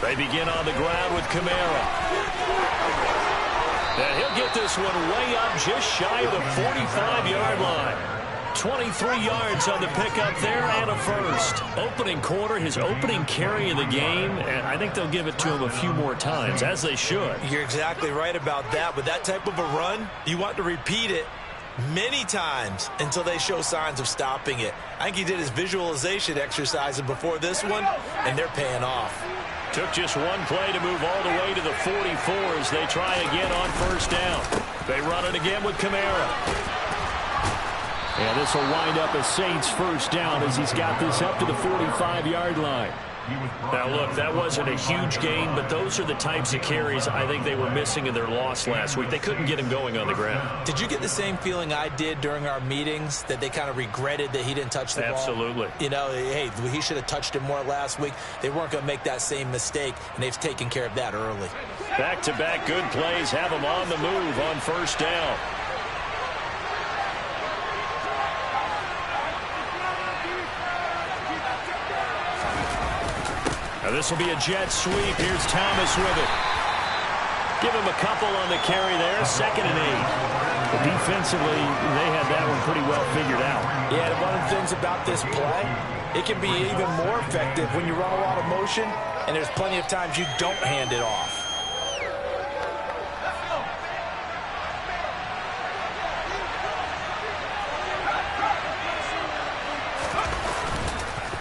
They begin on the ground with Kamara. And he'll get this one way up just shy of the 45-yard line. 23 yards on the pickup there and a first. Opening quarter, his opening carry of the game, and I think they'll give it to him a few more times, as they should. You're exactly right about that. With that type of a run, you want to repeat it many times until they show signs of stopping it. I think he did his visualization exercises before this one, and they're paying off. Took just one play to move all the way to the 44 as they try again on first down. They run it again with Kamara. And this will wind up a Saints first down as he's got this up to the 45-yard line. Now, look, that wasn't a huge gain, but those are the types of carries I think they were missing in their loss last week. They couldn't get him going on the ground. Did you get the same feeling I did during our meetings, that they kind of regretted that he didn't touch the ball? Absolutely. You know, hey, he should have touched it more last week. They weren't going to make that same mistake, and they've taken care of that early. Back-to-back good plays have them on the move on first down. Now this will be a jet sweep. Here's Thomas with it. Give him a couple on the carry there. 2nd and 8. But defensively, they had that one pretty well figured out. Yeah, and one of the things about this play, it can be even more effective when you run a lot of motion, and there's plenty of times you don't hand it off.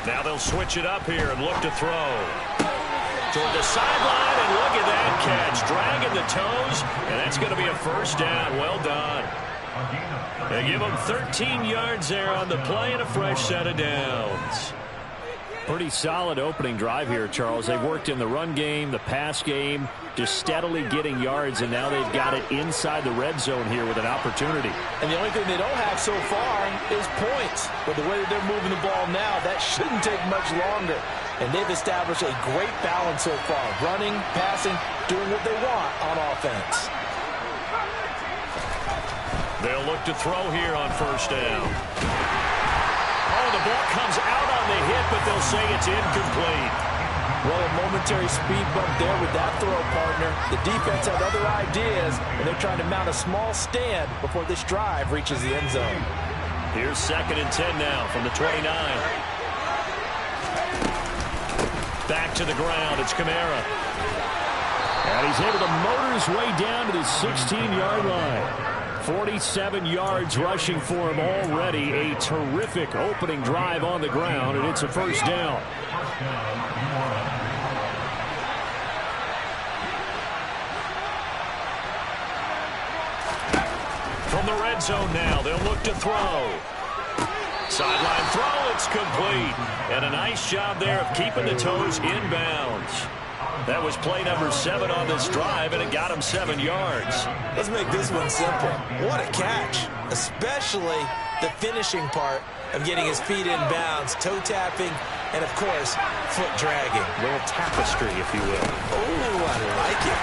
Now they'll switch it up here and look to throw. Toward the sideline, and look at that catch. Dragging the toes, and that's going to be a first down. Well done. They give them 13 yards there on the play and a fresh set of downs. Pretty solid opening drive here, Charles. They've worked in the run game, the pass game, just steadily getting yards, and now they've got it inside the red zone here with an opportunity. And the only thing they don't have so far is points. But the way that they're moving the ball now, that shouldn't take much longer. And they've established a great balance so far. Running, passing, doing what they want on offense. They'll look to throw here on first down. Oh, the ball comes out on the hit, but they'll say it's incomplete. Well, a momentary speed bump there with that throw, partner. The defense had other ideas, and they're trying to mount a small stand before this drive reaches the end zone. Here's 2nd and 10 now from the 29. Back to the ground. It's Kamara. And he's able to motor his way down to the 16-yard line. 47 yards rushing for him already. A terrific opening drive on the ground, and it's a first down. From the red zone now, they'll look to throw. Sideline throw, it's complete. And a nice job there of keeping the toes inbounds. That was play number 7 on this drive, and it got him 7 yards. Let's make this one simple. What a catch, especially the finishing part of getting his feet in bounds, toe tapping, and, of course, foot dragging. A little tapestry, if you will. Oh, I like it.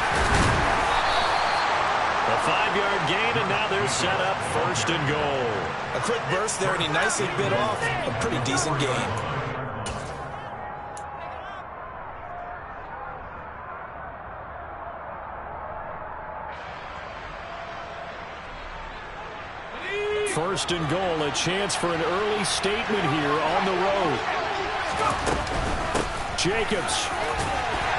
A 5-yard gain, and now they're set up 1st and goal. A quick burst there, and he nicely bit off a pretty decent gain. First and goal, a chance for an early statement here on the road. Jacobs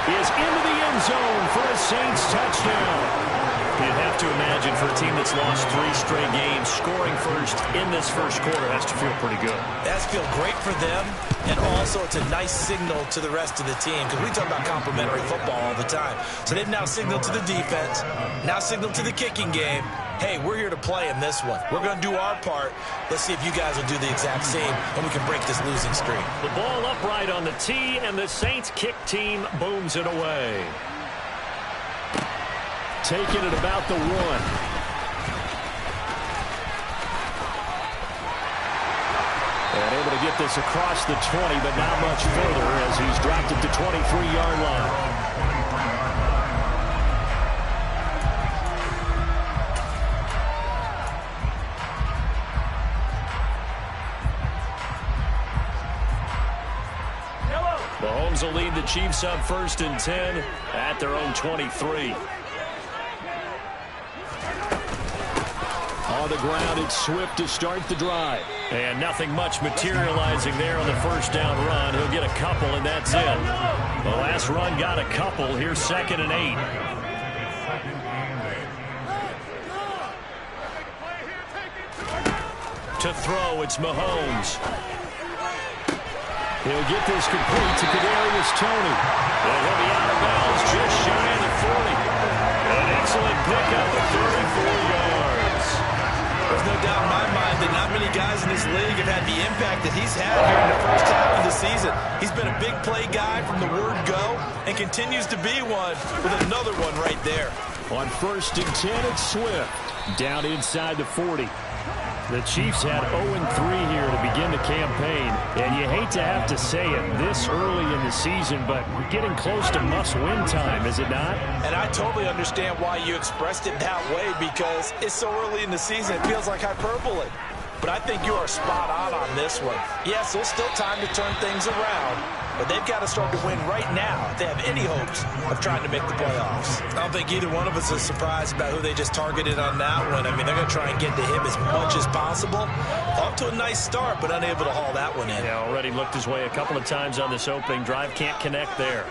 is into the end zone for a Saints touchdown. You'd have to imagine for a team that's lost 3 straight games, scoring first in this first quarter has to feel pretty good. That's feel great for them, and also it's a nice signal to the rest of the team, because we talk about complimentary football all the time. So they've now signaled to the defense, now signaled to the kicking game, hey, we're here to play in this one. We're going to do our part. Let's see if you guys will do the exact same, and we can break this losing streak. The ball upright on the tee, and the Saints kick team booms it away. Taking it about the 1. And able to get this across the 20, but not much further as he's dropped it to 23-yard line. Mahomes will lead the Chiefs up 1st and 10 at their own 23. On the ground, it's Swift to start the drive. And nothing much materializing there on the first down run. He'll get a couple, and that's it. The last run got a couple. Here's 2nd and 8. To throw, it's Mahomes. He'll get this complete to Kadarius Toney. And he'll be out of bounds just shy of the 40. An excellent pickup of 34 yards. There's no doubt in my mind that not many guys in this league have had the impact that he's had here in the first half of the season. He's been a big play guy from the word go and continues to be one with another one right there. On 1st and 10, it's Swift. Down inside the 40. The Chiefs had 0-3 here to begin the campaign, and you hate to have to say it this early in the season, but we're getting close to must-win time, is it not? And I totally understand why you expressed it that way, because it's so early in the season, it feels like hyperbole. But I think you are spot on this one. Yes, there's still time to turn things around, but they've got to start to win right now if they have any hopes of trying to make the playoffs. I don't think either one of us is surprised about who they just targeted on that one. I mean, they're going to try and get to him as much as possible. Off to a nice start, but unable to haul that one in. Yeah, already looked his way a couple of times on this opening drive. Can't connect there.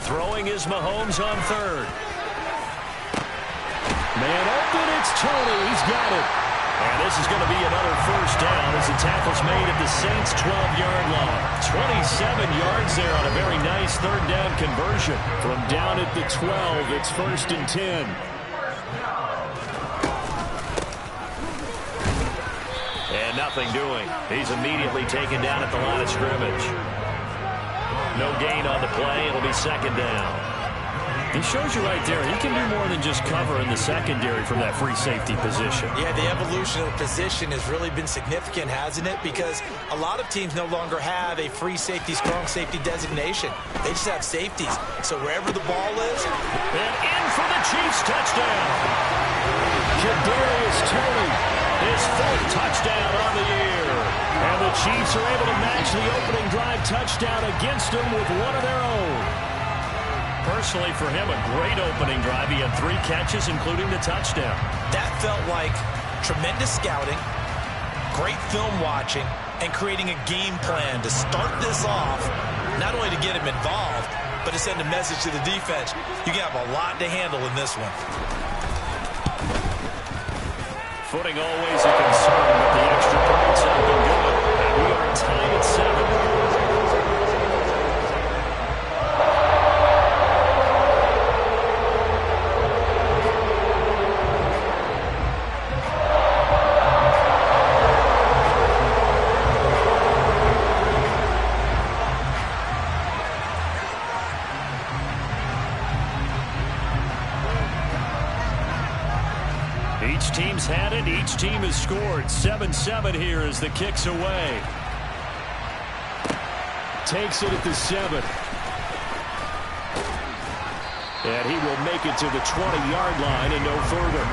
Throwing is Mahomes on 3rd. Man open, it's Toney. He's got it. And this is going to be another first down as the tackle's made at the Saints' 12-yard line. 27 yards there on a very nice 3rd down conversion. From down at the 12, it's 1st and 10. And nothing doing. He's immediately taken down at the line of scrimmage. No gain on the play. It'll be 2nd down. This shows you right there, he can do more than just cover in the secondary from that free safety position. Yeah, the evolution of the position has really been significant, hasn't it? Because a lot of teams no longer have a free safety, strong safety designation. They just have safeties. So wherever the ball is. And in for the Chiefs touchdown. Kadarius Toney. His 4th touchdown on the year. And the Chiefs are able to match the opening drive touchdown against them with one of their own. Personally, for him, a great opening drive. He had 3 catches, including the touchdown. That felt like tremendous scouting, great film watching, and creating a game plan to start this off, not only to get him involved, but to send a message to the defense. You have a lot to handle in this one. Footing always a concern, but the extra points have been good. And we are tied at 7. Each team's had it. Each team has scored. 7-7 here as the kick's away. Takes it at the 7. And he will make it to the 20-yard line and no further.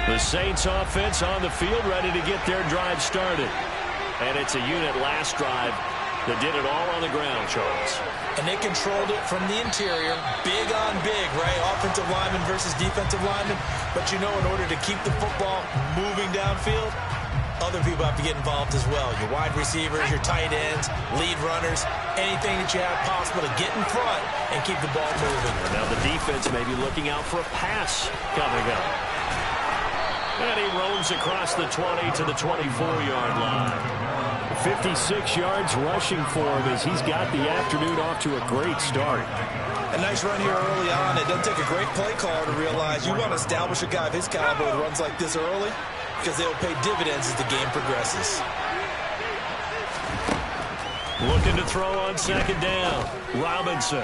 The Saints offense on the field, ready to get their drive started. And it's a unit last drive that did it all on the ground, Charles. And they controlled it from the interior, big on big, right? Offensive lineman versus defensive lineman. But you know, in order to keep the football moving downfield, other people have to get involved as well. Your wide receivers, your tight ends, lead runners, anything that you have possible to get in front and keep the ball moving. Now the defense may be looking out for a pass coming up. And he roams across the 20 to the 24-yard line. 56 yards rushing for him as he's got the afternoon off to a great start. A nice run here early on. It doesn't take a great play caller to realize you want to establish a guy of his caliber with runs like this early because they'll pay dividends as the game progresses. Looking to throw on 2nd down. Robinson.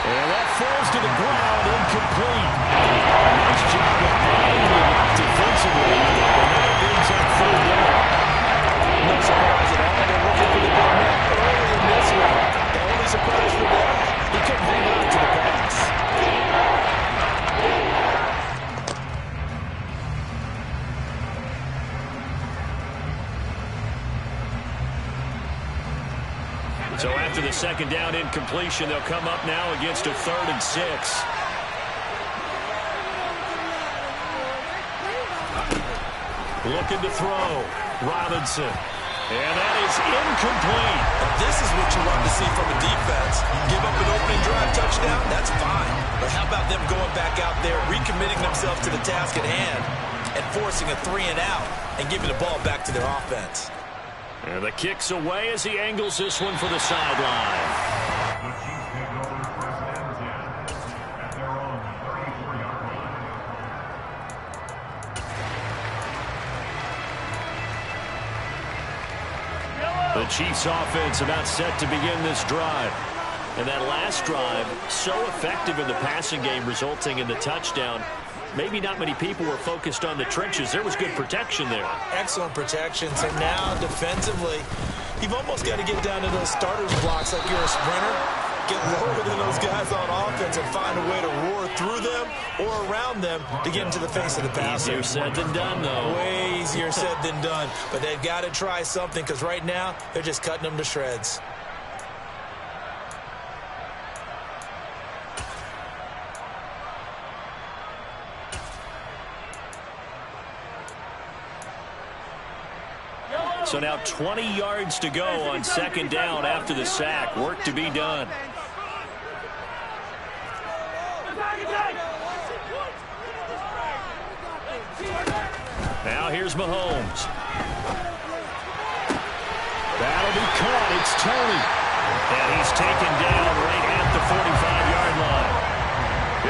And that falls to the ground, incomplete. Nice job of blinding defensively. And that brings up 3rd down. No surprise So after the second down incompletion, they'll come up now against a 3rd and 6. Looking to throw. Robinson. And that is incomplete. This is what you want to see from a defense. Give up an opening drive touchdown, that's fine. But how about them going back out there, recommitting themselves to the task at hand, and forcing a 3-and-out and giving the ball back to their offense. And the kick's away as he angles this one for the sideline. The Chiefs offense about set to begin this drive. And that last drive, so effective in the passing game, resulting in the touchdown. Maybe not many people were focused on the trenches. There was good protection there. Excellent protection. So now defensively, you've almost got to get down to those starters blocks like you're a sprinter. Get lower than those guys on offense and find a way to roar through them or around them to get into the face of the passer. Easier said than done, though. Way easier said than done. But they've got to try something because right now they're just cutting them to shreds. So now 20 yards to go on second down after the sack. Work to be done. Now here's Mahomes. That'll be caught. It's Tony. And he's taken down right at the 45-yard line.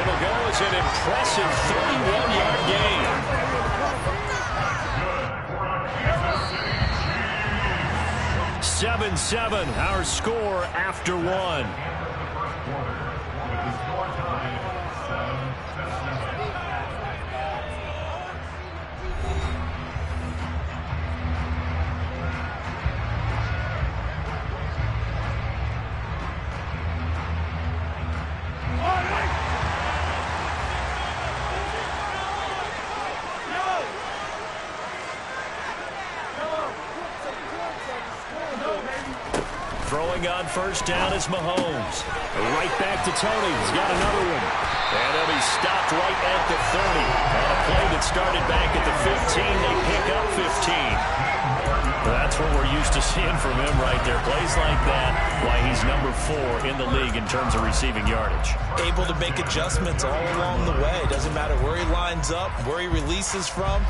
It'll go as an impressive 31-yard gain. 7-7, our score after one. Throwing on first down is Mahomes. Right back to Tony. He's got another one. And he'll be stopped right at the 30. On a play that started back at the 15, they pick up 15. That's what we're used to seeing from him right there. Plays like that, why he's number 4 in the league in terms of receiving yardage. Able to make adjustments all along the way. Doesn't matter where he lines up, where he releases from.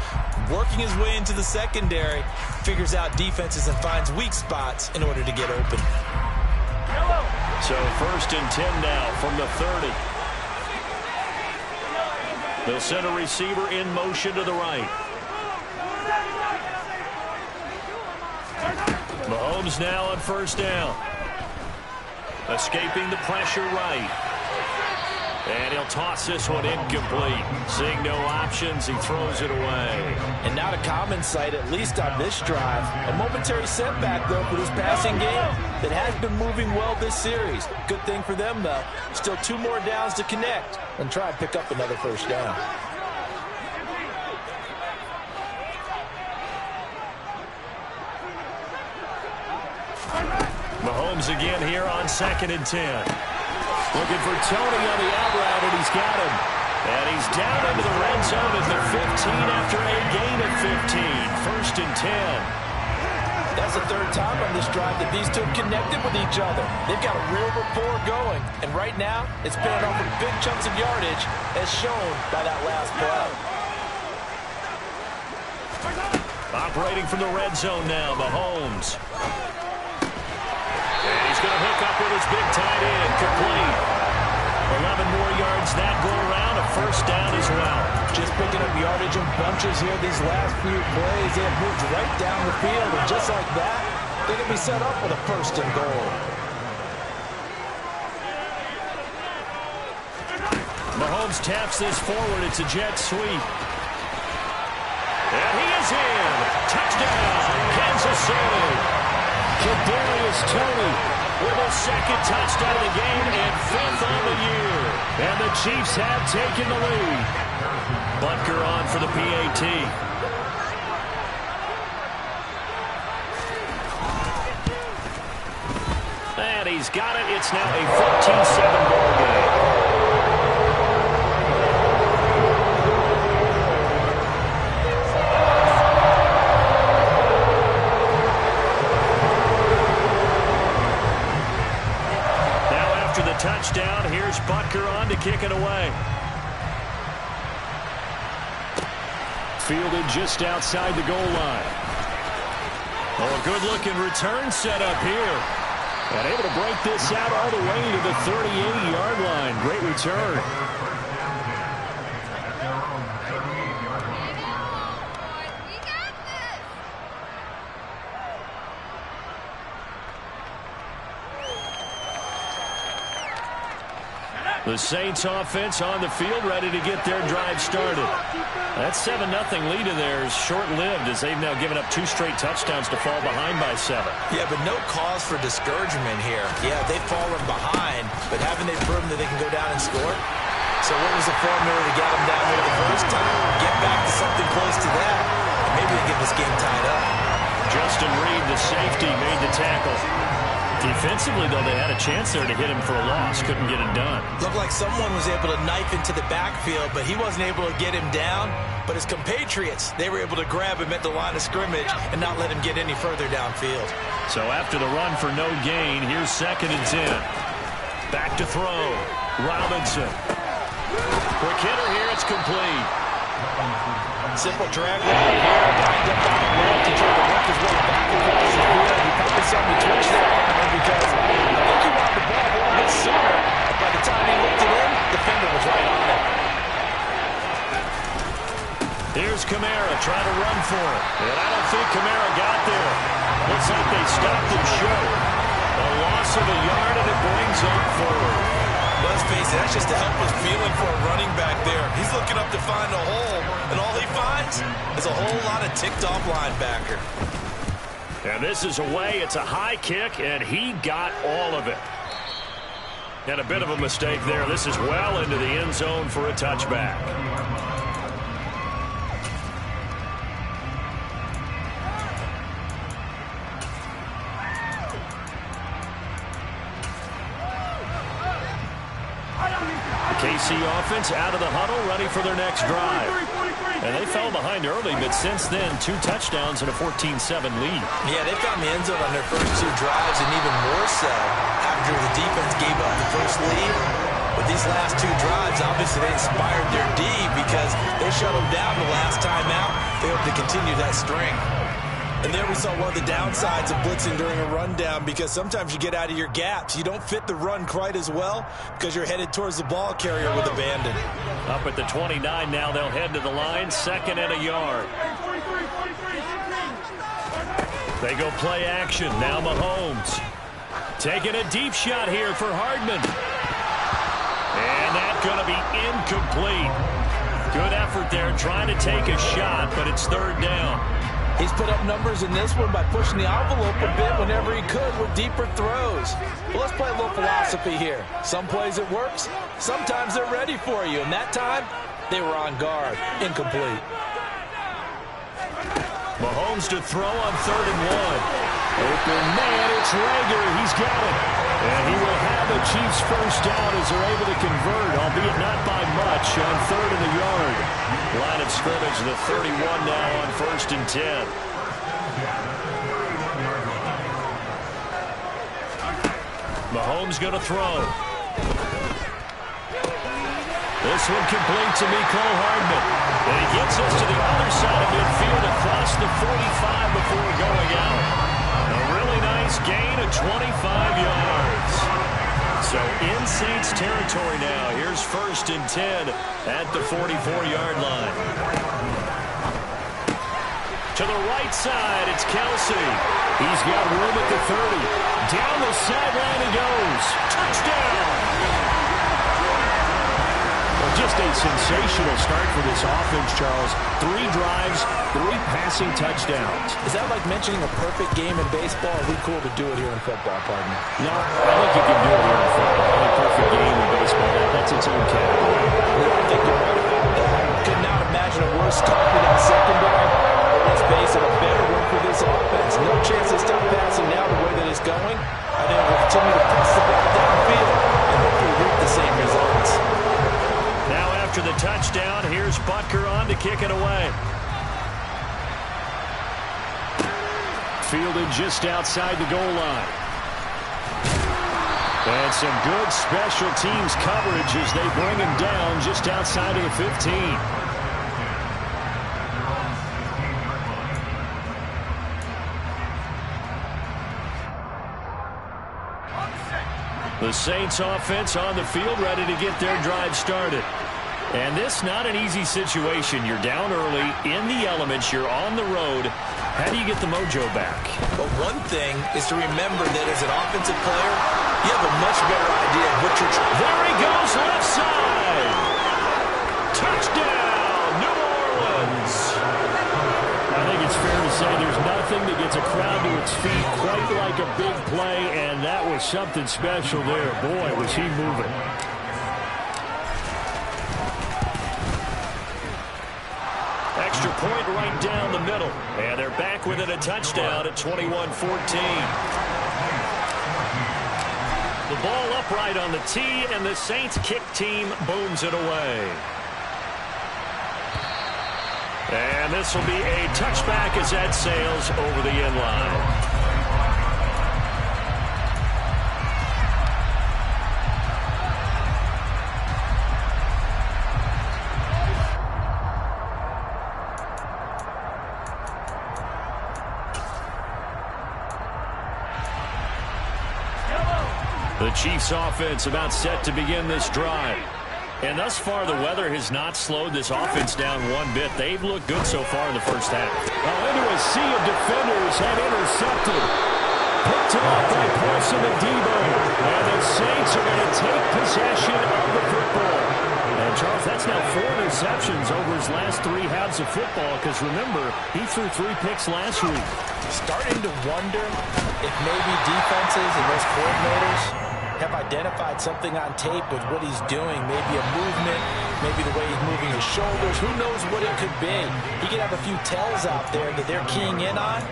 Working his way into the secondary, figures out defenses and finds weak spots in order to get open. So 1st and 10 now from the 30. They'll send a receiver in motion to the right. Mahomes now on first down. Escaping the pressure right. And he'll toss this one incomplete. Seeing no options, he throws it away. And not a common sight, at least on this drive. A momentary setback, though, for this passing game that has been moving well this series. Good thing for them, though. Still 2 more downs to connect and try and pick up another first down. Mahomes again here on 2nd and 10. Looking for Tony on the out route, and he's got him. And he's down into the red zone at the 15 after a gain of 15. 1st and 10. That's the 3rd time on this drive that these two have connected with each other. They've got a real rapport going. And right now, it's paying off with big chunks of yardage, as shown by that last play. Operating from the red zone now, Mahomes. And he's going to hook up with his big tight end, complete. 11 more yards that go around, a first down as well. Just picking up yardage in bunches here these last few plays. They have moved right down the field, and just like that, they're going to be set up with a 1st and goal. Mahomes taps this forward. It's a jet sweep. And he is in. Touchdown, Kansas City. Kadarius Toney with a 2nd touchdown of the game and 5th on the year. And the Chiefs have taken the lead. Butker on for the PAT. He's got it. It's now a 14-7 ball game. Touchdown. Here's Butker on to kick it away. Fielded just outside the goal line. Oh, a good-looking return set up here. And able to break this out all the way to the 38-yard line. Great return. The Saints offense on the field, ready to get their drive started. That 7-0 lead in there is short-lived as they've now given up 2 straight touchdowns to fall behind by 7. Yeah, but no cause for discouragement here. Yeah, they've fallen behind, but haven't they proven that they can go down and score? So what was the formula to get them down there the first time? Get back to something close to that. Maybe they get this game tied up. Justin Reed, the safety, made the tackle. Defensively, though, they had a chance there to hit him for a loss. Couldn't get it done. Looked like someone was able to knife into the backfield, but he wasn't able to get him down. But his compatriots, they were able to grab him at the line of scrimmage and not let him get any further downfield. So after the run for no gain, here's 2nd and 10. Back to throw. Robinson. Quick hitter here. It's complete. Simple drag right here. Lined up on the left to try to work his way back across the field. He probably something to twitch there because I think he wanted the ball a little bit sooner. By the time he looked it in, the defender was right on it. Here's Kamara trying to run for it. And I don't think Kamara got there. Looks like they stopped him short. A loss of a yard, and it brings up 4. Let's face it, that's just a helpless feeling for a running back there. He's looking up to find a hole, and all he finds is a whole lot of ticked-off linebacker. And this is away. It's a high kick, and he got all of it. And a bit of a mistake there. This is well into the end zone for a touchback. KC offense out of the huddle, ready for their next drive. And they fell behind early, but since then, 2 touchdowns and a 14-7 lead. Yeah, they found the end zone on their first 2 drives, and even more so after the defense gave up the first lead. But these last 2 drives, obviously, they inspired their D because they shut them down the last time out. They hope to continue that string. And there we saw one of the downsides of blitzing during a rundown because sometimes you get out of your gaps. You don't fit the run quite as well because you're headed towards the ball carrier with abandon. Up at the 29 now, they'll head to the line, 2nd and a yard. They go play action. Now Mahomes. Taking a deep shot here for Hardman. And that's going to be incomplete. Good effort there trying to take a shot, but it's 3rd down. He's put up numbers in this one by pushing the envelope a bit whenever he could with deeper throws. But let's play a little philosophy here. Some plays it works, sometimes they're ready for you. And that time, they were on guard. Incomplete. Mahomes to throw on 3rd and 1. Open man, it's Rager. He's got it. And he will have the Chiefs first down as they're able to convert, albeit not by much, on 3rd and a yard. Line of scrimmage, the 31 now on 1st and 10. Mahomes going to throw. This one complete to Mecole Hardman. And he gets us to the other side of midfield across the 45 before going out. A really nice gain of 25 yards. So in Saints territory now. Here's 1st and 10 at the 44-yard line. To the right side, it's Kelsey. He's got room at the 30. Down the sideline he goes. Touchdown! Well, just a sensational start for this offense, Charles. 3 drives, 3 passing touchdowns. Is that like mentioning a perfect game in baseball? Are we cool to do it here in football, pardon me? No, I think you can do it here in football. I think perfect game in baseball, that's its own category. Yeah, I think you're right about that. Could not imagine a worse start for that secondary. But let's face it, a better one for this offense. No chance to stop passing now the way that it's going. I think we'll continue to press kick it away. Fielded just outside the goal line. And some good special teams coverage as they bring him down just outside of the 15. The Saints offense on the field, ready to get their drive started. And this not an easy situation. You're down early, in the elements, you're on the road. How do you get the mojo back? But one thing is to remember that as an offensive player, you have a much better idea of what you're trying. There he goes, left side. Touchdown, New Orleans. I think it's fair to say there's nothing that gets a crowd to its feet quite like a big play, and that was something special there. Boy, was he moving. Extra point right down the middle. And they're back within a touchdown at 21-14. The ball upright on the tee, and the Saints kick team booms it away. And this will be a touchback as that sails over the end line. The Chiefs offense about set to begin this drive. And thus far, the weather has not slowed this offense down one bit. They've looked good so far in the first half. Into a sea of defenders, had intercepted. Picked up by Paulson and Debo. And the Saints are going to take possession of the football. And Charles, that's now 4 interceptions over his last 3 halves of football. Because remember, he threw 3 picks last week. Starting to wonder if maybe defenses and those coordinators have identified something on tape with what he's doing. Maybe a movement, maybe the way he's moving his shoulders. Who knows what it could be? He could have a few tells out there that they're keying in on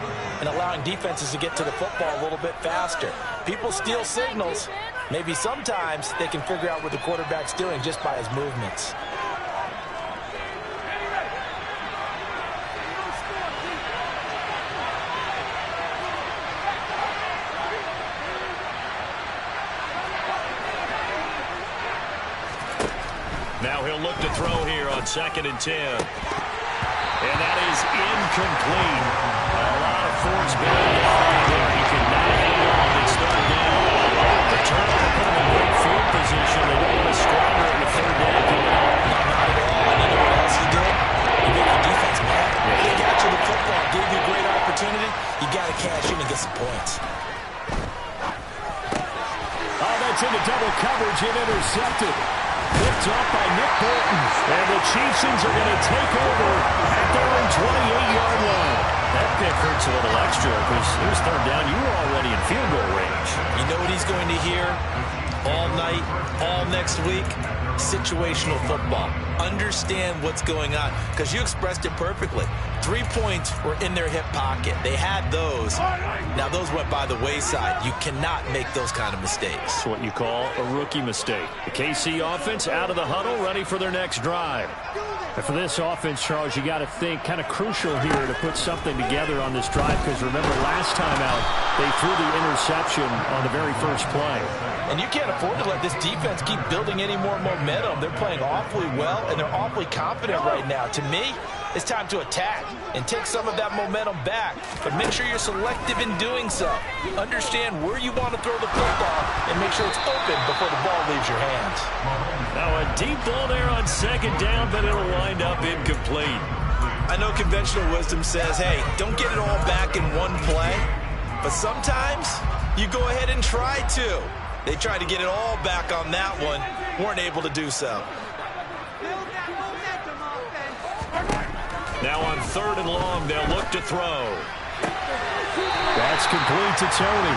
and allowing defenses to get to the football a little bit faster. People steal signals. Maybe sometimes they can figure out what the quarterback's doing just by his movements. Now he'll look to throw here on 2nd and 10. And that is incomplete. A lot of force bearing down there. He could not hang on. It's 3rd down. The turnover put him in great field position. They don't want to squander it with 3rd down. Not at all. And you know what else he did? He made your defense mad. He got you the football, gave you a great opportunity. You got to cash in and get some points. Oh, that's into double coverage and intercepted. Picked up by Nick Bolton. And the Chiefs are going to take over at their own 28-yard line. That pick hurts a little extra because it was 3rd down. You were already in field goal range. You know what he's going to hear all night, all next week? Situational football. Understand what's going on because you expressed it perfectly. 3 points were in their hip pocket. They had those. Now those went by the wayside. You cannot make those kind of mistakes. That's what you call a rookie mistake. The KC offense out of the huddle, ready for their next drive. And for this offense, Charles, you got to think kind of crucial here to put something together on this drive because remember last time out they threw the interception on the very first play. And you can't afford to let this defense keep building any more momentum. They're playing awfully well, and they're awfully confident right now. To me, it's time to attack and take some of that momentum back. But make sure you're selective in doing so. Understand where you want to throw the football and make sure it's open before the ball leaves your hands. Now a deep ball there on 2nd down, but it'll wind up incomplete. I know conventional wisdom says, hey, don't get it all back in one play. But sometimes you go ahead and try to. They tried to get it all back on that one. Weren't able to do so. Now on 3rd and long, they'll look to throw. That's complete to Tony.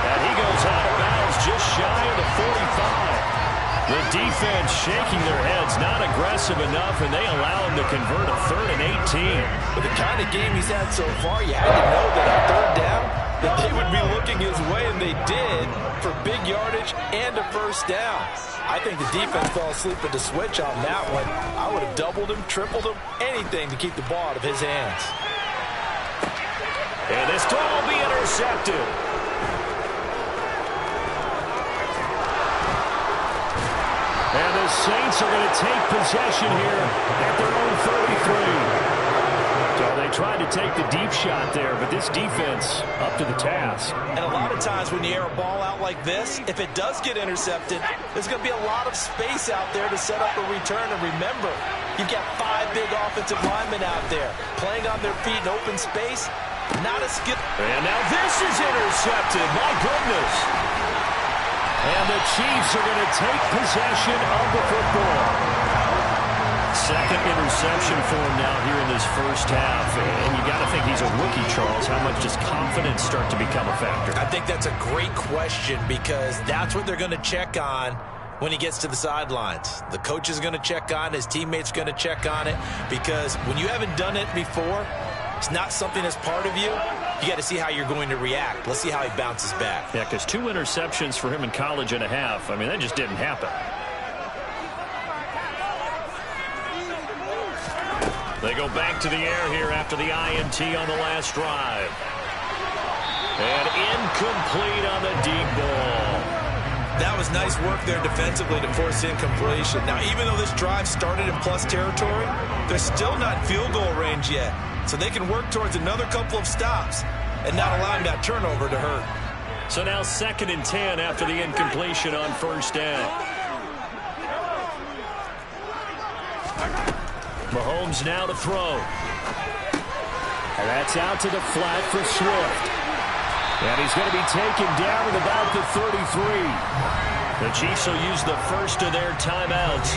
And he goes out of bounds just shy of the 45. The defense shaking their heads, not aggressive enough, and they allow him to convert a 3rd and 18. With the kind of game he's had so far, you had to know that on 3rd down, that they would be looking his way, and they did, for big yardage and a first down. I think the defense fell asleep at the switch on that one. I would have doubled him, tripled him, anything to keep the ball out of his hands. And this throw will be intercepted. And the Saints are going to take possession here at their own 33. So they tried to take the deep shot there, but this defense up to the task. And a lot of times when you air a ball out like this, if it does get intercepted, there's going to be a lot of space out there to set up a return. And remember, you've got 5 big offensive linemen out there playing on their feet in open space. Not a skill. And now this is intercepted. My goodness. And the Chiefs are going to take possession of the football. Second interception for him now here in this first half. And you got to think he's a rookie, Charles. How much does confidence start to become a factor? I think that's a great question because that's what they're going to check on when he gets to the sidelines. The coach is going to check on it. His teammates are going to check on it because when you haven't done it before, it's not something that's part of you. You got to see how you're going to react. Let's see how he bounces back. Yeah, because 2 interceptions for him in college and a half. I mean, that just didn't happen. They go back to the air here after the INT on the last drive. And incomplete on the deep ball. That was nice work there defensively to force incompletion. Now, even though this drive started in plus territory, they're still not in field goal range yet. So they can work towards another couple of stops and not allowing that turnover to hurt. So now 2nd and 10 after the incompletion on first down. Mahomes now to throw. And that's out to the flat for Swift. And he's going to be taken down at about the 33. The Chiefs will use the first of their timeouts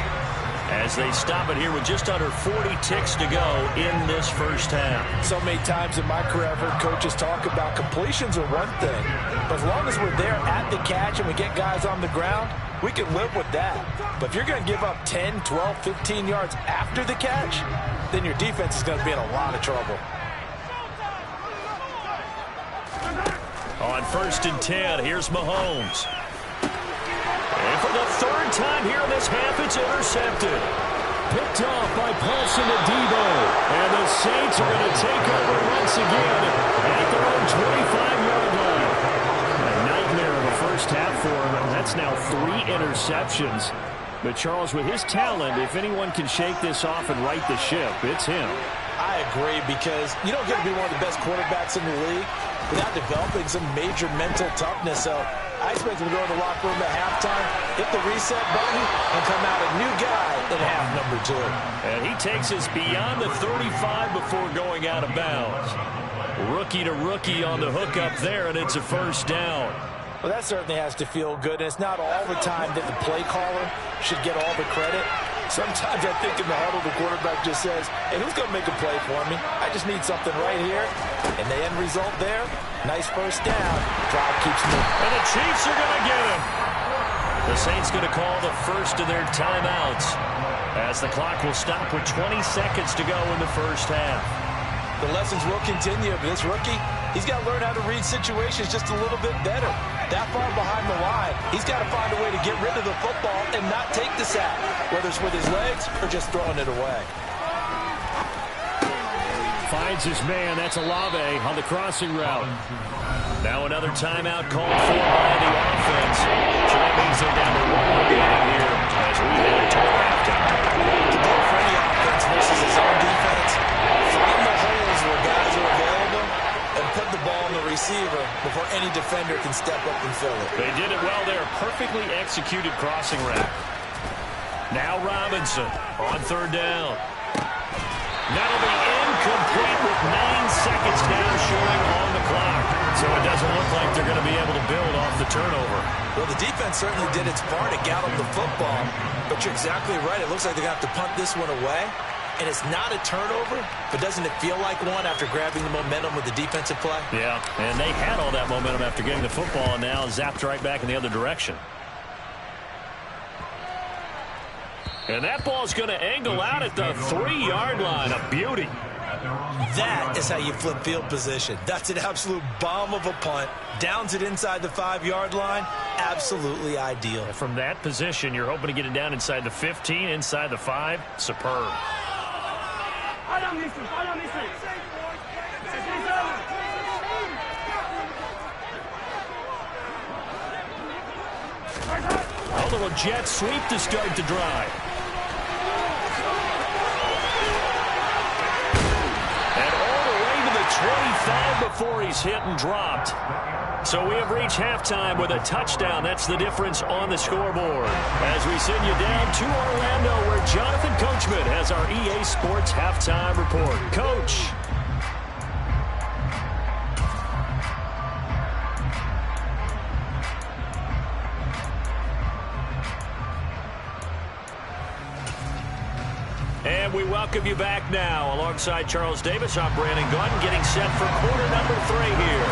as they stop it here with just under 40 ticks to go in this first half. So many times in my career I've heard coaches talk about completions are one thing, but as long as we're there at the catch and we get guys on the ground, we can live with that. But if you're going to give up 10, 12, 15 yards after the catch, then your defense is going to be in a lot of trouble. On 1st and 10, here's Mahomes. And for the 3rd time here in this half, it's intercepted. Picked off by Paulson Adebo. And the Saints are going to take over once again at their own 25-yard line. A nightmare of a first half for him, and that's now 3 interceptions. But Charles, with his talent, if anyone can shake this off and right the ship, it's him. I agree, because you don't get to be one of the best quarterbacks in the league without developing some major mental toughness. So I expect him to go to the locker room at halftime, hit the reset button, and come out a new guy in half number 2. And he takes us beyond the 35 before going out of bounds. Rookie to rookie on the hook up there, and it's a first down. Well, that certainly has to feel good, and it's not all the time that the play caller should get all the credit. Sometimes I think in the huddle, the quarterback just says, hey, who's going to make a play for me? I just need something right here. And the end result there, nice first down. Drive keeps moving. And the Chiefs are going to get him. The Saints going to call the first of their timeouts as the clock will stop with 20 seconds to go in the first half. The lessons will continue, but this rookie, he's got to learn how to read situations just a little bit better. That far behind the line, he's got to find a way to get rid of the football and not take the sack, whether it's with his legs or just throwing it away. Finds his man. That's Olave on the crossing route. Now another timeout called for by the offense. So that means they're down to 1 remaining here as we head toward halftime. The goal for any offense versus his own defense, find the holes where guys are available and put the ball on the receiver before any defender can step up and fill it. They did it well there. Perfectly executed crossing route. Now Robinson on 3rd down. That'll be incomplete with 9 seconds now showing on the clock. So it doesn't look like they're going to be able to build off the turnover. Well, the defense certainly did its part to gallop the football, but you're exactly right. It looks like they're going to have to punt this one away. And it's not a turnover, but doesn't it feel like one after grabbing the momentum with the defensive play? Yeah, and they had all that momentum after getting the football, and now zapped right back in the other direction. And that ball's going to angle out at the 3-yard line. A beauty. That is how you flip field position. That's an absolute bomb of a punt. Downs it inside the 5-yard line. Absolutely ideal. From that position, you're hoping to get it down inside the 15, inside the 5. Superb. A little jet sweep to start the drive. And all the way to the 25 before he's hit and dropped. So we have reached halftime with a touchdown. That's the difference on the scoreboard. As we send you down to Orlando, where Jonathan Coachman has our EA Sports halftime report. Coach. And we welcome you back now. Alongside Charles Davis, I'm Brandon Gaudin, getting set for quarter number 3 here.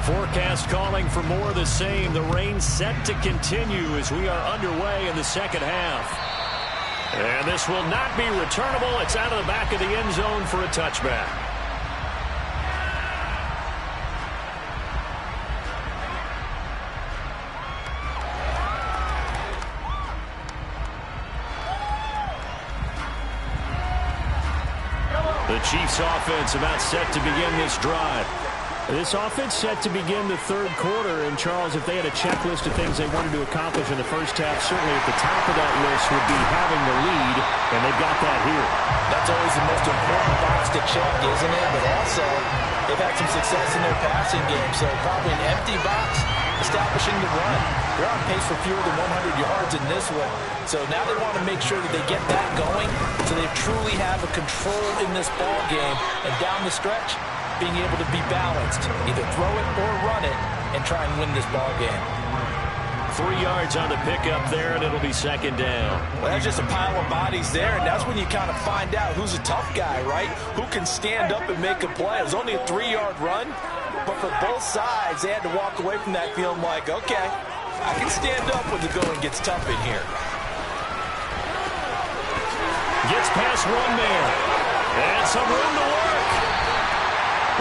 Forecast calling for more of the same. The rain set to continue as we are underway in the second half. And this will not be returnable. It's out of the back of the end zone for a touchback. The Chiefs offense about set to begin this drive. This offense set to begin the third quarter. And, Charles, if they had a checklist of things they wanted to accomplish in the first half, certainly at the top of that list would be having the lead, and they've got that here. That's always the most important box to check, isn't it? But also, they've had some success in their passing game, so probably an empty box, establishing the run. They're on pace for fewer than 100 yards in this one. So now they want to make sure that they get that going so they truly have a control in this ball game. And down the stretch, being able to be balanced, either throw it or run it, and try and win this ball game. 3 yards on the pickup there, and it'll be second down. Well, that's just a pile of bodies there, and that's when you kind of find out who's a tough guy, right? Who can stand up and make a play. It was only a 3-yard run, but for both sides, they had to walk away from that feeling like, okay, I can stand up when the going gets tough in here. Gets past one man, and some room to work.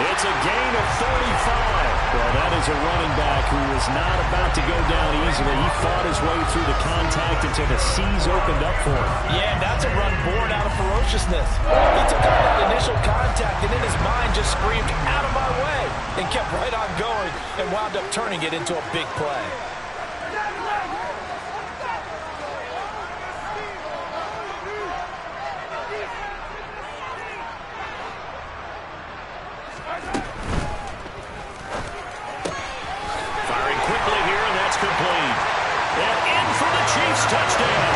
It's a gain of 35. Well, that is a running back who is not about to go down easily. He fought his way through the contact until the seas opened up for him. Yeah, and that's a run born out of ferociousness. He took on that initial contact, and in his mind just screamed, out of my way, and kept right on going and wound up turning it into a big play. Complete. And in for the Chiefs touchdown.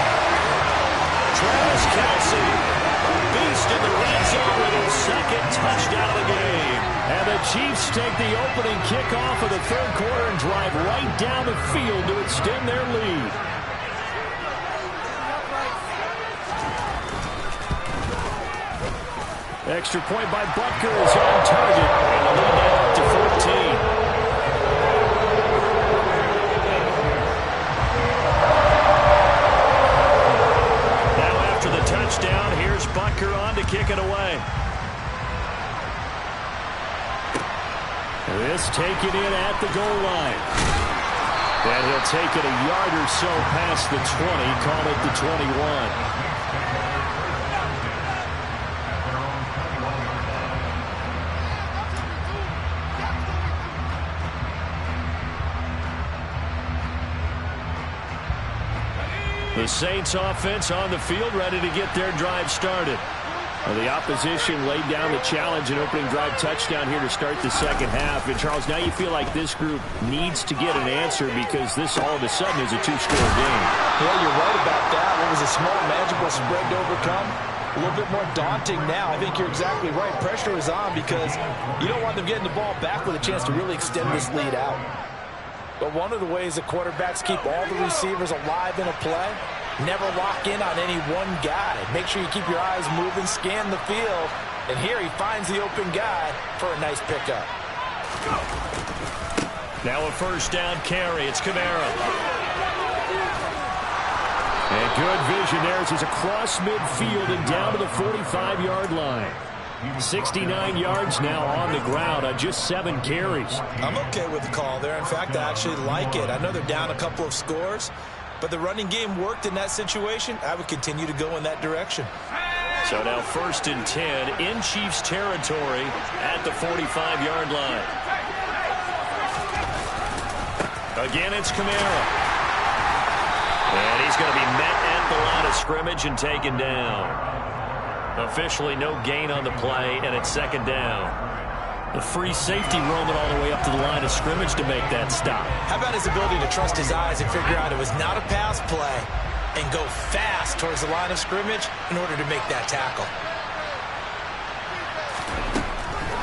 Travis Kelce, a beast in the red zone with his second touchdown of the game. And the Chiefs take the opening kickoff of the third quarter and drive right down the field to extend their lead. Extra point by Butker is on target. And the lead now up to 14. Touchdown. Here's Butker on to kick it away. This taken in at the goal line. And he'll take it a yard or so past the 20, call it the 21. The Saints offense on the field, ready to get their drive started. Well, the opposition laid down the challenge and opening drive touchdown here to start the second half. And, Charles, now you feel like this group needs to get an answer because this all of a sudden is a two-score game. Yeah, you're right about that. It was a small, manageable spread to overcome. A little bit more daunting now. I think you're exactly right. Pressure is on because you don't want them getting the ball back with a chance to really extend this lead out. But one of the ways that quarterbacks keep all the receivers alive in a play, never lock in on any one guy. Make sure you keep your eyes moving, scan the field. And here he finds the open guy for a nice pickup. Now a first down carry. It's Kamara. Good vision there as he's across midfield and down to the 45-yard line. 69 yards now on the ground on just 7 carries. I'm okay with the call there. In fact, I actually like it. I know they're down a couple of scores, but the running game worked in that situation. I would continue to go in that direction. So now 1st and 10 in Chiefs territory at the 45-yard line. Again, it's Kamara. And he's going to be met at the line of scrimmage and taken down. Officially no gain on the play, and it's 2nd down. The free safety roaming all the way up to the line of scrimmage to make that stop. How about his ability to trust his eyes and figure out it was not a pass play and go fast towards the line of scrimmage in order to make that tackle.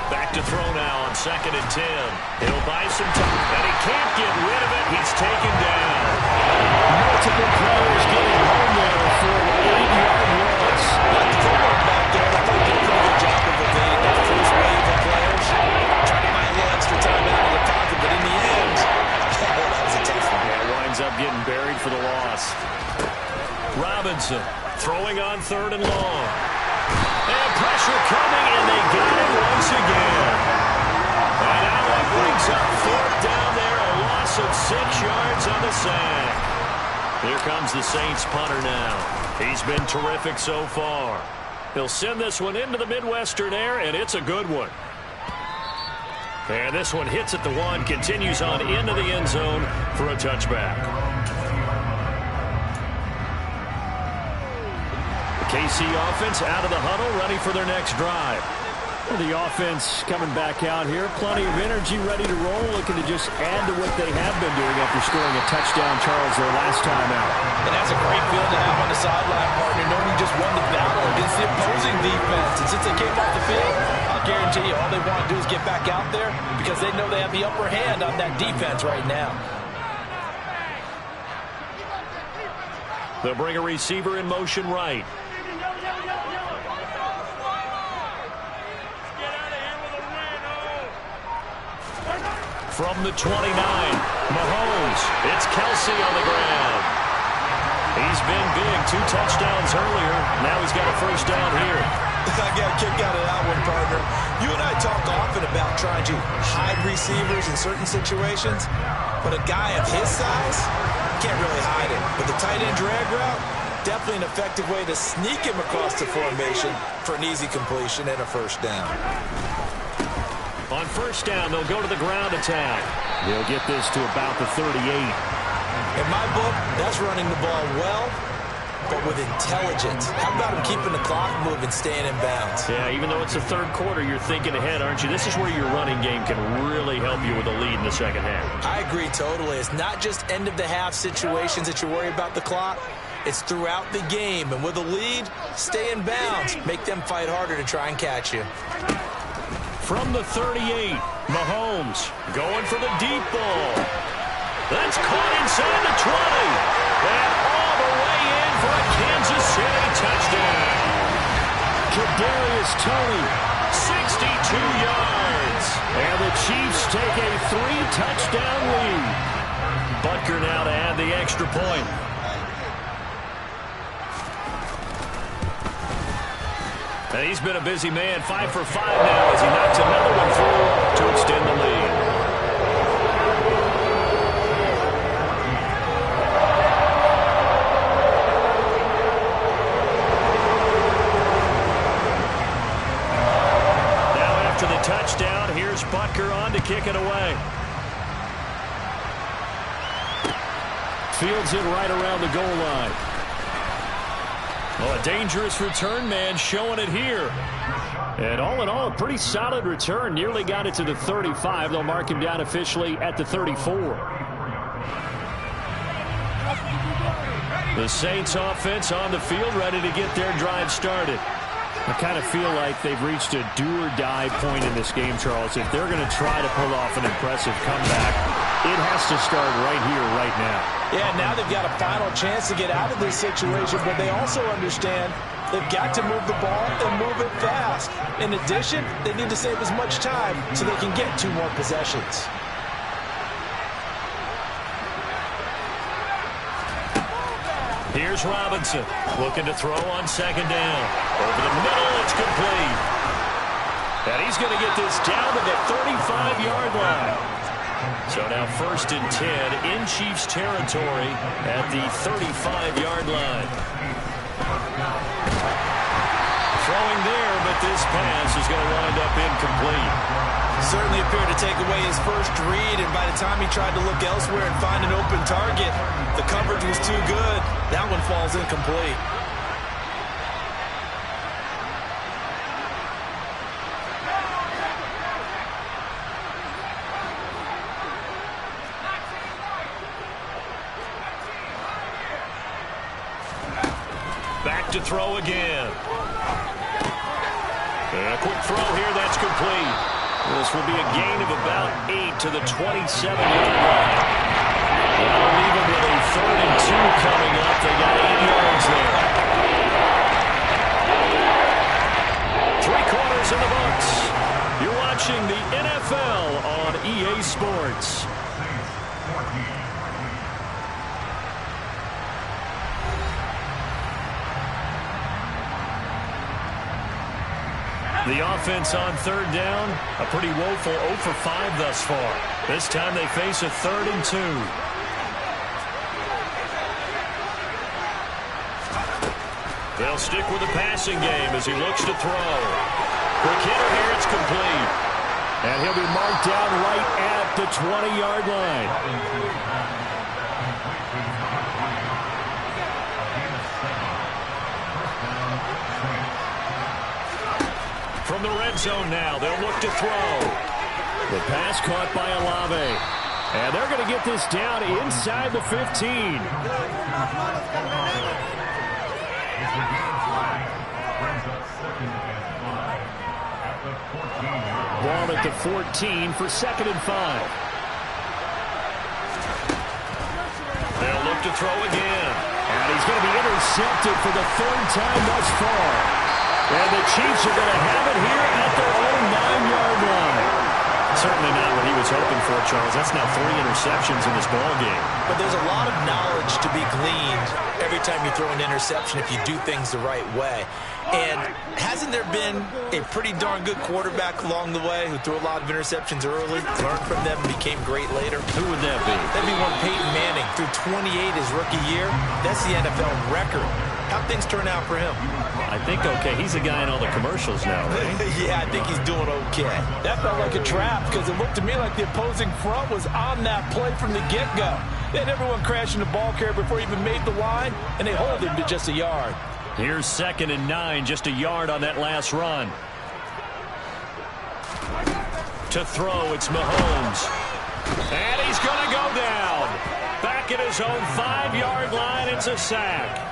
Back to throw now on 2nd and 10. He'll buy some time, and he can't get rid of it. He's taken down. Multiple players getting home there for an 8-yard loss. Like the football back there, I think they did a pretty good job of evading that first wave of players. Trying to buy a little extra time out of the pocket, but in the end, that was a tough one. Yeah, winds up getting buried for the loss. Robinson throwing on 3rd and long. And pressure coming, and they got it once again. And now that brings up 4th down there, a loss of 6 yards on the sack. Here comes the Saints punter now. He's been terrific so far. He'll send this one into the Midwestern air, and it's a good one. And this one hits at the 1, continues on into the end zone for a touchback. KC offense out of the huddle, ready for their next drive. Well, the offense coming back out here. Plenty of energy, ready to roll, looking to just add to what they have been doing after scoring a touchdown, Charles, their last time out. And that's a great feeling to have on the sideline, partner, knowing you just won the battle against the opposing defense. And since they came off the field, I'll guarantee you all they want to do is get back out there because they know they have the upper hand on that defense right now. They'll bring a receiver in motion right. From the 29, Mahomes. It's Kelsey on the ground. He's been big, 2 touchdowns earlier. Now he's got a 1st down here. I got a kick out of that one, partner. You and I talk often about trying to hide receivers in certain situations, but a guy of his size can't really hide it. But the tight end drag route, definitely an effective way to sneak him across the formation for an easy completion and a 1st down. On 1st down, they'll go to the ground attack. They'll get this to about the 38. In my book, that's running the ball well, but with intelligence. How about him keeping the clock moving, staying in bounds? Yeah, even though it's the 3rd quarter, you're thinking ahead, aren't you? This is where your running game can really help you with a lead in the 2nd half. I agree totally. It's not just end-of-the-half situations that you worry about the clock. It's throughout the game. And with a lead, stay in bounds. Make them fight harder to try and catch you. From the 38, Mahomes going for the deep ball. That's caught inside the 20. And all the way in for a Kansas City touchdown. Kadarius Toney, 62 yards. And the Chiefs take a 3-touchdown lead. Butker now to add the extra point. And he's been a busy man, 5 for 5 now as he knocks another one through to extend the lead. Now after the touchdown, here's Butker on to kick it away. Fields it right around the goal line. Well, a dangerous return man showing it here. And all in all, a pretty solid return. Nearly got it to the 35. They'll mark him down officially at the 34. The Saints offense on the field, ready to get their drive started. I kind of feel like they've reached a do-or-die point in this game, Charles. If they're going to try to pull off an impressive comeback, it has to start right here, right now. Yeah, now they've got a final chance to get out of this situation, but they also understand they've got to move the ball and move it fast. In addition, they need to save as much time so they can get 2 more possessions. Here's Robinson looking to throw on second down. Over the middle, it's complete. And he's going to get this down to the 35-yard line. So now 1st and 10 in Chiefs territory at the 35-yard line. Throwing there, but this pass is going to wind up incomplete. Certainly appeared to take away his first read, and by the time he tried to look elsewhere and find an open target, the coverage was too good. That one falls incomplete. Back to throw again. And a quick throw here, that's complete. This will be a gain of about 8 to the 27-yard line. That'll leave them with a 3rd and 2 coming up. They got 8 yards there. 3 quarters in the books. You're watching the NFL on EA Sports. The offense on 3rd down, a pretty woeful 0 for 5 thus far. This time they face a 3rd and 2. They'll stick with the passing game as he looks to throw. Quick hitter here, it's complete. And he'll be marked down right at the 20-yard line. From the red zone now, they'll look to throw. The pass caught by Olave. And they're going to get this down inside the 15. Ball at the 14 for 2nd and 5. They'll look to throw again. And he's going to be intercepted for the 3rd time thus far. And the Chiefs are going to have it here at their own 9-yard line. Certainly not what he was hoping for, Charles. That's now 3 interceptions in this ball game. But there's a lot of knowledge to be gleaned every time you throw an interception if you do things the right way. And hasn't there been a pretty darn good quarterback along the way who threw a lot of interceptions early, learned from them, and became great later? Who would that be? That'd be one Peyton Manning. Threw 28 his rookie year. That's the NFL record. How'd things turn out for him? I think okay. He's a guy in all the commercials now, right? Yeah, I think he's doing okay. That felt like a trap because it looked to me like the opposing front was on that play from the get-go. They had everyone crashing the ball carrier before he even made the line, and they hold him to just a yard. Here's 2nd and 9, just a yard on that last run. To throw, it's Mahomes. And he's going to go down. Back at his own 5-yard line, it's a sack.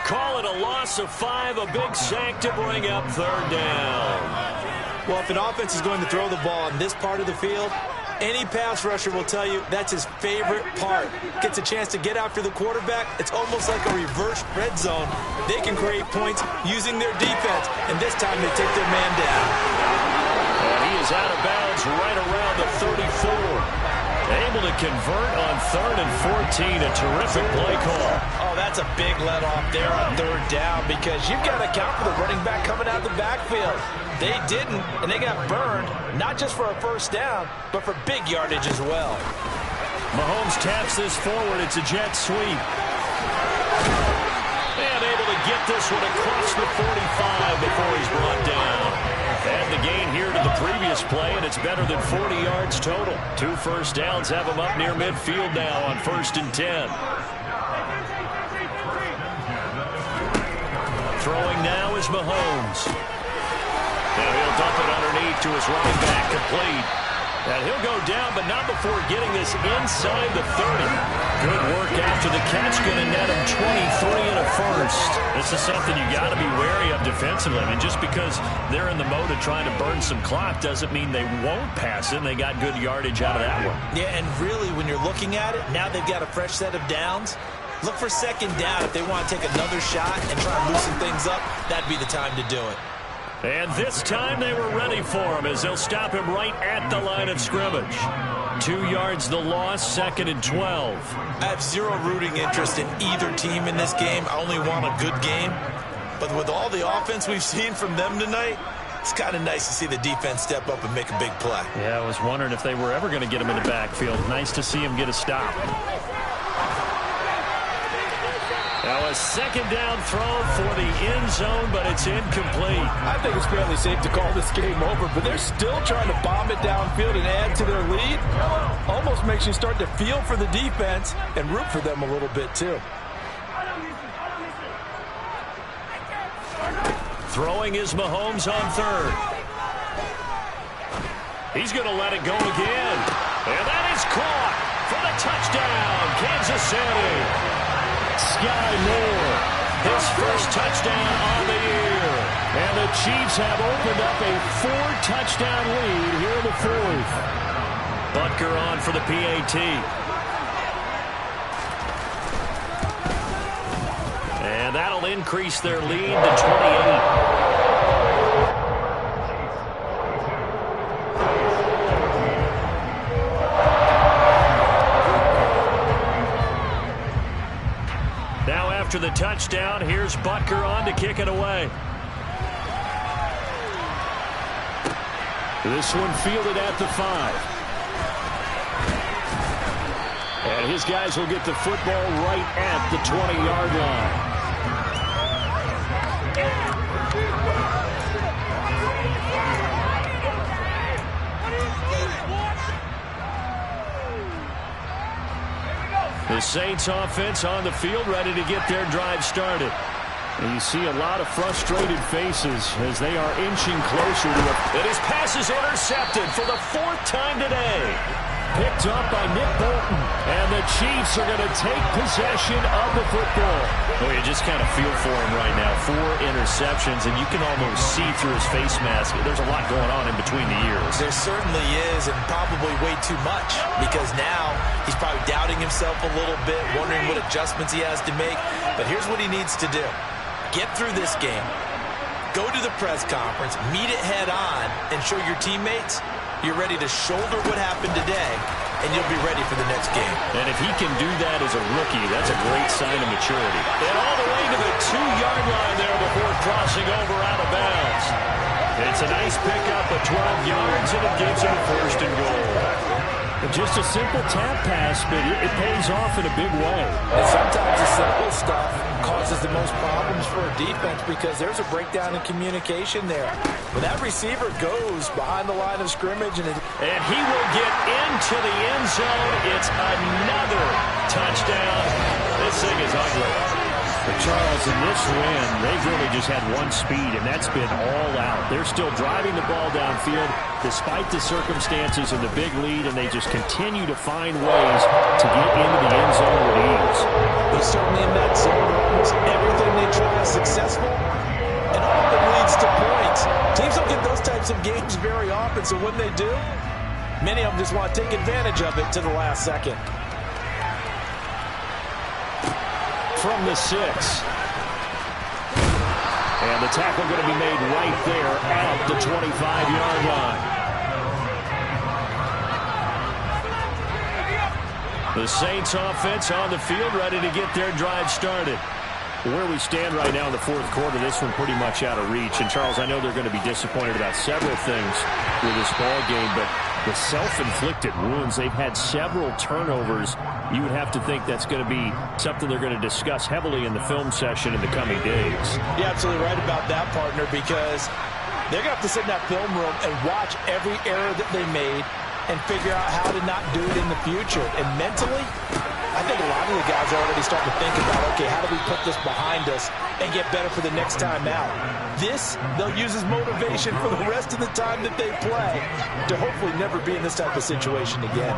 Call it a loss of 5, a big sack to bring up 3rd down. Well, if an offense is going to throw the ball on this part of the field, any pass rusher will tell you that's his favorite part. Gets a chance to get after the quarterback. It's almost like a reverse red zone. They can create points using their defense, and this time they take their man down. And he is out of bounds right around the 34. Able to convert on 3rd and 14. A terrific play call. Oh, that's a big let off there on 3rd down because you've got to account for the running back coming out of the backfield. They didn't, and they got burned, not just for a 1st down, but for big yardage as well. Mahomes taps this forward. It's a jet sweep. And able to get this one across the 45 before he's brought down. And the gain here to the previous play, and it's better than 40 yards total. 2 first downs have him up near midfield now on 1st and 10. Throwing now is Mahomes. And he'll dump it underneath to his running back, complete. And he'll go down, but not before getting this inside the 30. Good work after the catch, going to net him 23 and a 1st. This is something you got to be wary of defensively. I mean, just because they're in the mode of trying to burn some clock doesn't mean they won't pass it, and they got good yardage out of that one. Yeah, and really, when you're looking at it, now they've got a fresh set of downs. Look for 2nd down. If they want to take another shot and try and loosen things up, that'd be the time to do it. And this time they were ready for him as they'll stop him right at the line of scrimmage. 2 yards the loss, 2nd and 12. I have zero rooting interest in either team in this game. I only want a good game. But with all the offense we've seen from them tonight, it's kind of nice to see the defense step up and make a big play. Yeah, I was wondering if they were ever going to get him in the backfield. Nice to see him get a stop. Now a 2nd down throw for the end zone, but it's incomplete. I think it's fairly safe to call this game over, but they're still trying to bomb it downfield and add to their lead. Almost makes you start to feel for the defense and root for them a little bit too. Throwing is Mahomes on 3rd. He's going to let it go again. And that is caught for the touchdown, Kansas City. Sky Moore, His first touchdown on the year. and the Chiefs have opened up a 4-touchdown lead here in the 4th. Butker on for the PAT. And that'll increase their lead to 28. After the touchdown, here's Butker on to kick it away. This one fielded at the 5. And his guys will get the football right at the 20-yard line. The Saints offense on the field, ready to get their drive started. And you see a lot of frustrated faces as they are inching closer to it. And his pass is intercepted for the 4th time today. Picked up by Nick Bolton. And the Chiefs are going to take possession of the football. Well, you just kind of feel for him right now. 4 interceptions, and you can almost see through his face mask. There's a lot going on in between the ears. There certainly is, and probably way too much, because now he's probably doubting himself a little bit, wondering what adjustments he has to make. But here's what he needs to do. Get through this game, go to the press conference, meet it head on, and show your teammates you're ready to shoulder what happened today, and you'll be ready for the next game. And if he can do that as a rookie, that's a great sign of maturity. And all the way to the 2-yard line there before crossing over out of bounds. It's a nice pickup of 12 yards, and it gives him a 1st and goal. Just a simple tap pass, but it pays off in a big way. And sometimes the simple stuff causes the most problems for a defense because there's a breakdown in communication there. When that receiver goes behind the line of scrimmage and he will get into the end zone. It's another touchdown. This thing is ugly. But Charles, in this win, they've really just had one speed, and that's been all out. They're still driving the ball downfield despite the circumstances and the big lead, and they just continue to find ways to get into the end zone with ease. They're certainly in that zone. Almost everything they try is successful, and often leads to points. Teams don't get those types of games very often, so when they do, many of them just want to take advantage of it to the last second. From the 6. And the tackle going to be made right there at the 25-yard line. The Saints offense on the field, ready to get their drive started. Where we stand right now in the 4th quarter, this one pretty much out of reach. And, Charles, I know they're going to be disappointed about several things with this ball game, but the self-inflicted wounds, they've had several turnovers. You would have to think that's going to be something they're going to discuss heavily in the film session in the coming days. You're absolutely right about that, partner, because they're going to have to sit in that film room and watch every error that they made and figure out how to not do it in the future. And mentally, I think a lot of the guys are already starting to think about, okay, how do we put this behind us and get better for the next time out? This, they'll use as motivation for the rest of the time that they play to hopefully never be in this type of situation again.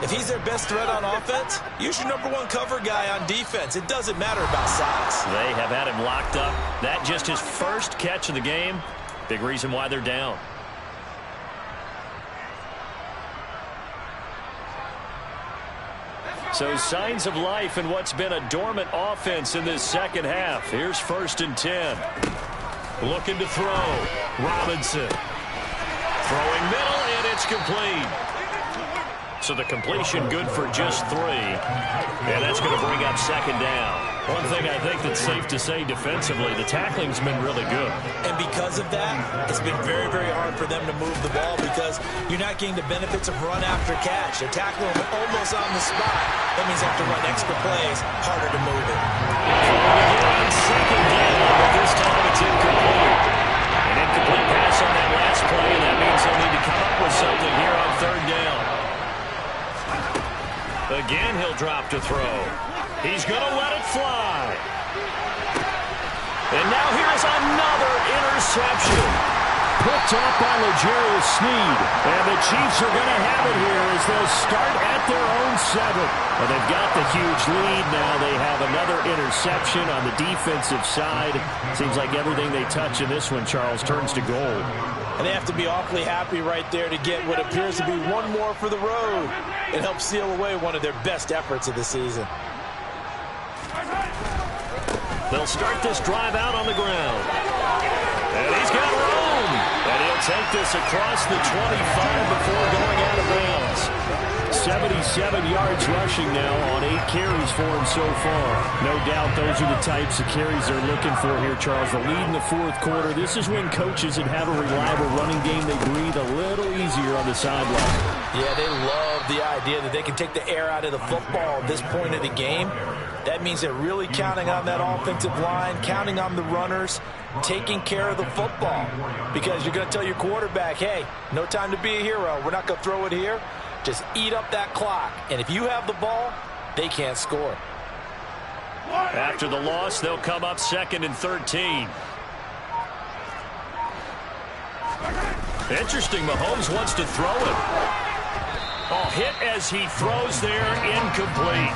If he's their best threat on offense, use your #1 cover guy on defense. It doesn't matter about size. They have had him locked up. That just his first catch of the game. Big reason why they're down. So signs of life in what's been a dormant offense in this second half. Here's 1st and 10. Looking to throw. Robinson. Throwing middle, and it's complete. So the completion good for just 3. And that's going to bring up second down. One thing I think that's safe to say defensively, the tackling's been really good. And because of that, it's been very, very hard for them to move the ball because you're not getting the benefits of run after catch. They're tackling them almost on the spot. That means they have to run extra plays, harder to move it. On second down, but this time it's incomplete. An incomplete pass on that last play, and that means they'll need to come up with something here on third down. Again, he'll drop to throw. He's going to let it fly. And now here's another interception. Picked off by L'Jarius Sneed. And the Chiefs are going to have it here as they'll start at their own 7. And they've got the huge lead. Now they have another interception on the defensive side. Seems like everything they touch in this one, Charles, turns to gold. And they have to be awfully happy right there to get what appears to be one more for the road. It helps seal away one of their best efforts of the season. They'll start this drive out on the ground. And he's got room. And he'll take this across the 25 before going out of bounds. 77 yards rushing now on 8 carries for him so far. No doubt those are the types of carries they're looking for here, Charles. The lead in the fourth quarter. This is when coaches that have a reliable running game, they breathe a little easier on the sideline. Yeah, they love the idea that they can take the air out of the football at this point of the game. That means they're really counting on that offensive line, counting on the runners, taking care of the football. Because you're going to tell your quarterback, hey, no time to be a hero. We're not going to throw it here. Just eat up that clock. And if you have the ball, they can't score. After the loss, they'll come up 2nd and 13. Interesting, Mahomes wants to throw it. Oh, hit as he throws there, incomplete.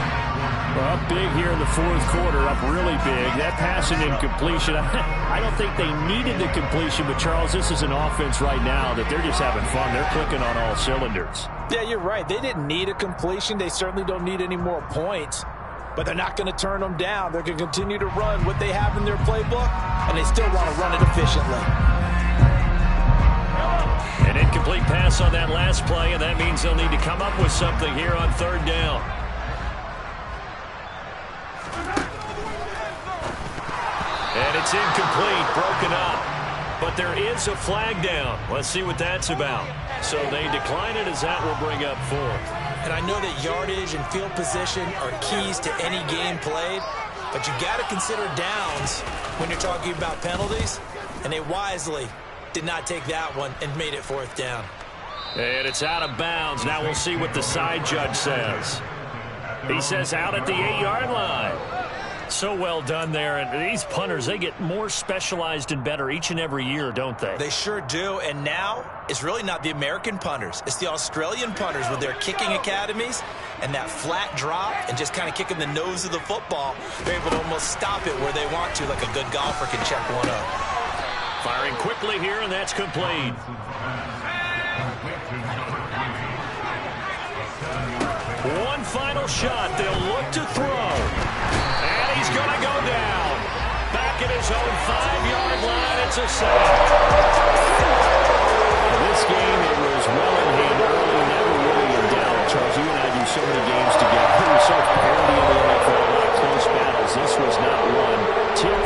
Well, up big here in the fourth quarter, up really big. That pass and incompletion, I don't think they needed the completion, but Charles, this is an offense right now that they're just having fun. They're clicking on all cylinders. Yeah, you're right. They didn't need a completion. They certainly don't need any more points, but they're not going to turn them down. They're going to continue to run what they have in their playbook, and they still want to run it efficiently. An incomplete pass on that last play, and that means they'll need to come up with something here on third down. And it's incomplete, broken up. But there is a flag down. Let's see what that's about. So they decline it as that will bring up 4th. And I know that yardage and field position are keys to any game played, but you got to consider downs when you're talking about penalties, and they wisely did not take that one and made it 4th down. And it's out of bounds. Now we'll see what the side judge says. He says out at the 8-yard line. So well done there. And these punters, they get more specialized and better each and every year, don't they? They sure do. And now it's really not the American punters. It's the Australian punters with their kicking academies and that flat drop and just kind of kicking the nose of the football. They're able to almost stop it where they want to, like a good golfer can check one up. Firing quickly here, and that's complete. One final shot. They'll look to throw. And he's going to go down. Back at his own 5-yard line. It's a sack. This game, it was well in hand early, never really in doubt. Charles, you and I do so many games together. We're so parity in the NFL, a lot of close battles. This was not one. Tip